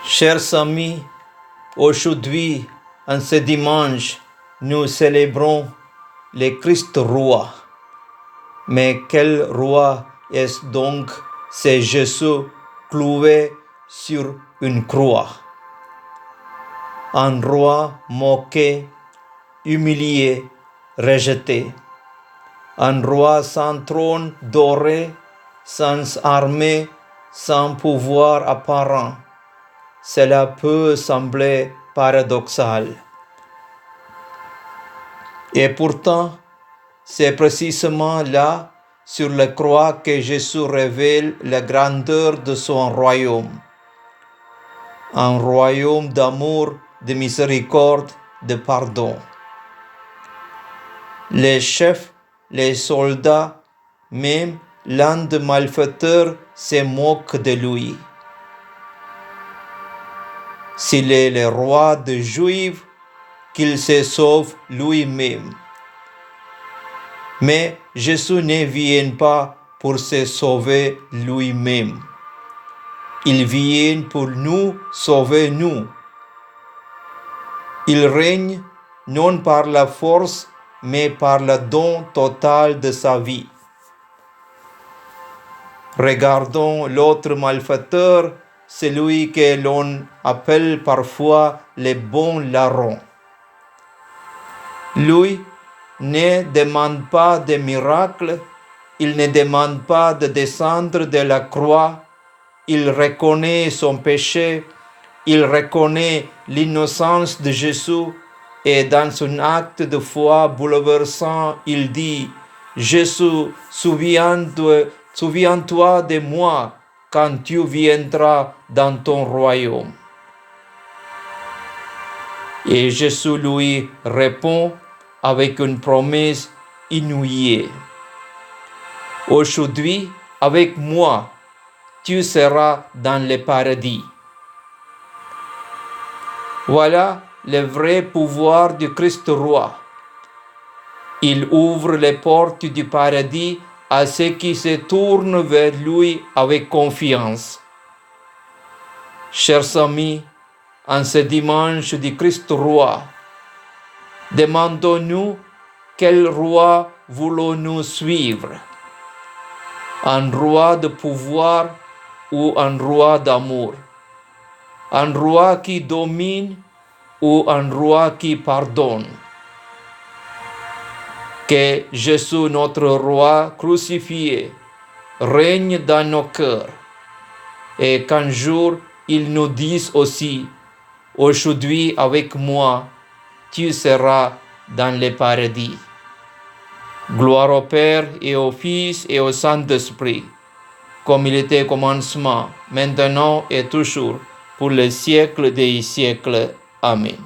Chers amis, aujourd'hui, en ce dimanche, nous célébrons le Christ roi. Mais quel roi est-ce donc? C'est Jésus cloué sur une croix. Un roi moqué, humilié, rejeté. Un roi sans trône doré, sans armée, sans pouvoir apparent. Cela peut sembler paradoxal. Et pourtant, c'est précisément là, sur la croix, que Jésus révèle la grandeur de son royaume. Un royaume d'amour, de miséricorde, de pardon. Les chefs, les soldats, même l'un des malfaiteurs se moque de lui. S'il est le roi des Juifs, qu'il se sauve lui-même. Mais Jésus ne vient pas pour se sauver lui-même. Il vient pour nous sauver nous. Il règne non par la force, mais par le don total de sa vie. Regardons l'autre malfaiteur, celui que l'on appelle parfois le bon larron. Lui ne demande pas de miracle, il ne demande pas de descendre de la croix, il reconnaît son péché, il reconnaît l'innocence de Jésus et dans un acte de foi bouleversant, il dit « Jésus, souviens-toi de moi quand tu viendras dans ton royaume. » Et Jésus lui répond avec une promesse inouïe. Aujourd'hui, avec moi, tu seras dans le paradis. Voilà le vrai pouvoir du Christ roi. Il ouvre les portes du paradis à ceux qui se tournent vers lui avec confiance. Chers amis, en ce dimanche du Christ roi, demandons-nous quel roi voulons-nous suivre? Un roi de pouvoir ou un roi d'amour? Un roi qui domine ou un roi qui pardonne? Que Jésus, notre roi crucifié, règne dans nos cœurs et qu'un jour il nous dise aussi, aujourd'hui avec moi, tu seras dans le paradis. Gloire au Père et au Fils et au Saint-Esprit, comme il était au commencement, maintenant et toujours, pour les siècles des siècles. Amen.